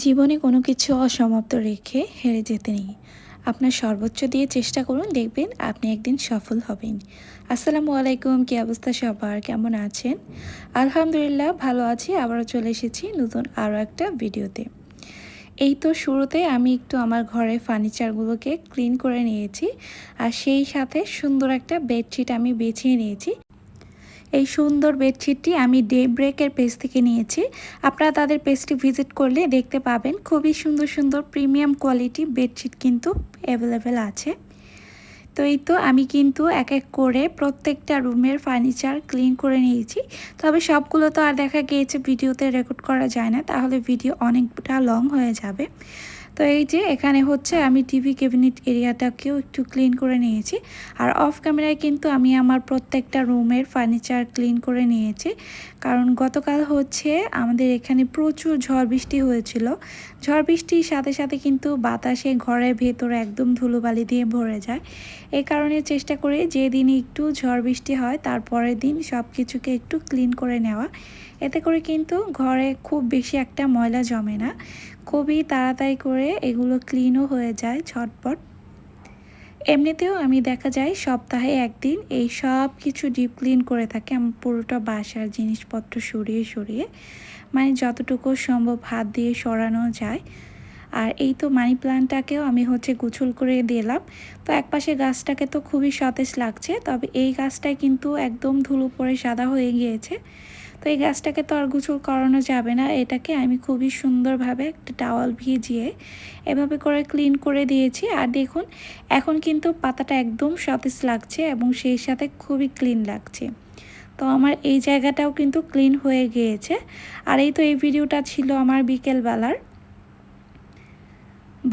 জীবনে কোনো কিছু অসমাপ্ত রেখে হেরে যেতে নেই। আপনার সর্বোচ্চ দিয়ে চেষ্টা করুন, দেখবেন আপনি একদিন সফল হবেন। আসসালামু আলাইকুম, কী অবস্থা সবার, কেমন আছেন? আলহামদুলিল্লাহ ভালো আছি। আবারও চলে এসেছি নতুন আরও একটা ভিডিওতে। এই তো শুরুতে আমি একটু আমার ঘরের ফার্নিচারগুলোকে ক্লিন করে নিয়েছি, আর সেই সাথে সুন্দর একটা বেডশিট আমি বেছিয়ে নিয়েছি। এই সুন্দর বেডশিটটি আমি ডে ব্রেকের পেজ থেকে নিয়েছি। আপনারা তাদের পেজটি ভিজিট করলে দেখতে পাবেন খুবই সুন্দর সুন্দর প্রিমিয়াম কোয়ালিটি বেডশিট কিন্তু অ্যাভেলেবেল আছে। তো এই তো আমি কিন্তু এক এক করে প্রত্যেকটা রুমের ফার্নিচার ক্লিন করে নিয়েছি। তবে সবগুলো তো আর দেখা গিয়েছে ভিডিওতে রেকর্ড করা যায় না, তাহলে ভিডিও অনেকটা লং হয়ে যাবে। তো এই যে এখানে হচ্ছে আমি টিভি ক্যাবিনেট এরিয়াটাকেও একটু ক্লিন করে নিয়েছি। আর অফ ক্যামেরায় কিন্তু আমি আমার প্রত্যেকটা রুমের ফার্নিচার ক্লিন করে নিয়েছি, কারণ গতকাল হচ্ছে আমাদের এখানে প্রচুর ঝড় বৃষ্টি হয়েছিল। ঝড় বৃষ্টির সাথে সাথে কিন্তু বাতাসে ঘরের ভেতরে একদম ধুলোবালি দিয়ে ভরে যায়। এই কারণে চেষ্টা করি যেদিনই একটু ঝড় বৃষ্টি হয় তারপরের দিন সব কিছুকে একটু ক্লিন করে নেওয়া। এতে করে কিন্তু ঘরে খুব বেশি একটা ময়লা জমে না, খুবই তাড়াতাড়ি করে এগুলো ক্লিনও হয়ে যায় ঝটপট। এমনিতেও আমি দেখা যায় সপ্তাহে একদিন এই সব কিছু ডিপ ক্লিন করে থাকি, আমার পুরোটা বাসার জিনিসপত্র সরিয়ে সরিয়ে, মানে যতটুকু সম্ভব হাত দিয়ে সরানো যায়। আর এই তো মানি প্লান্টটাকেও আমি হচ্ছে গোছল করে দিলাম। তো একপাশে গাছটাকে তো খুবই সতেজ লাগছে, তবে এই গাছটায় কিন্তু একদম ধুলো পড়ে সাদা হয়ে গিয়েছে। তো এই গাছটাকে তো আর গোছল করানো যাবে না, এটাকে আমি খুবই সুন্দরভাবে একটা টাওয়াল ভিজিয়ে এভাবে করে ক্লিন করে দিয়েছি। আর দেখুন এখন কিন্তু পাতাটা একদম সতেজ লাগছে এবং সেই সাথে খুবই ক্লিন লাগছে। তো আমার এই জায়গাটাও কিন্তু ক্লিন হয়ে গিয়েছে। আর এই তো এই ভিডিওটা ছিল আমার বিকেলবেলার।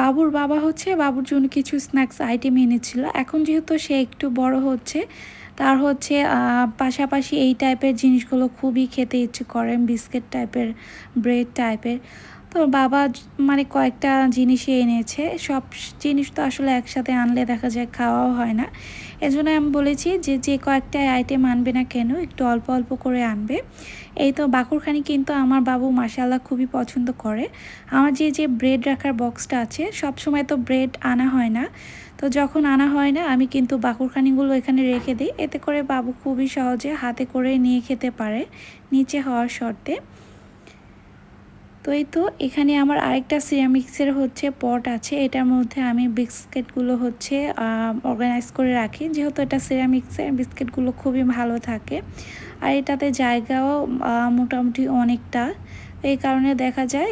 বাবুর বাবা হচ্ছে বাবুর জন্য কিছু স্ন্যাক্স আইটেম এনেছিল। এখন যেহেতু সে একটু বড় হচ্ছে, তার হচ্ছে পাশাপাশি এই টাইপের জিনিসগুলো খুবই খেতে ইচ্ছে করে, বিস্কিট টাইপের, ব্রেড টাইপের। তো বাবা মানে কয়েকটা জিনিসই এনেছে। সব জিনিস তো আসলে একসাথে আনলে দেখা যায় খাওয়াও হয় না। এজন্য আমি বলেছি যে যে কয়েকটা আইটেম আনবে না কেন একটু অল্প অল্প করে আনবে। এই তো বাকুরখানি কিন্তু আমার বাবু মাশাআল্লাহ খুবই পছন্দ করে। আমার যে ব্রেড রাখার বক্সটা আছে, সব সময় তো ব্রেড আনা হয় না। তো যখন আনা হয় না আমি কিন্তু বাকুরখানিগুলো এখানে রেখে দিই, এতে করে বাবু খুবই সহজে হাতে করে নিয়ে খেতে পারে নিচে হওয়ার শর্তে। তো এই তো এখানে আমার আরেকটা সিরামিক্সের হচ্ছে পট আছে, এটার মধ্যে আমি বিস্কিটগুলো হচ্ছে অর্গানাইজ করে রাখি। যেহেতু এটা সিরামিক্সের, বিস্কিটগুলো খুবই ভালো থাকে আর এটাতে জায়গাও মোটামুটি অনেকটা, এই কারণে দেখা যায়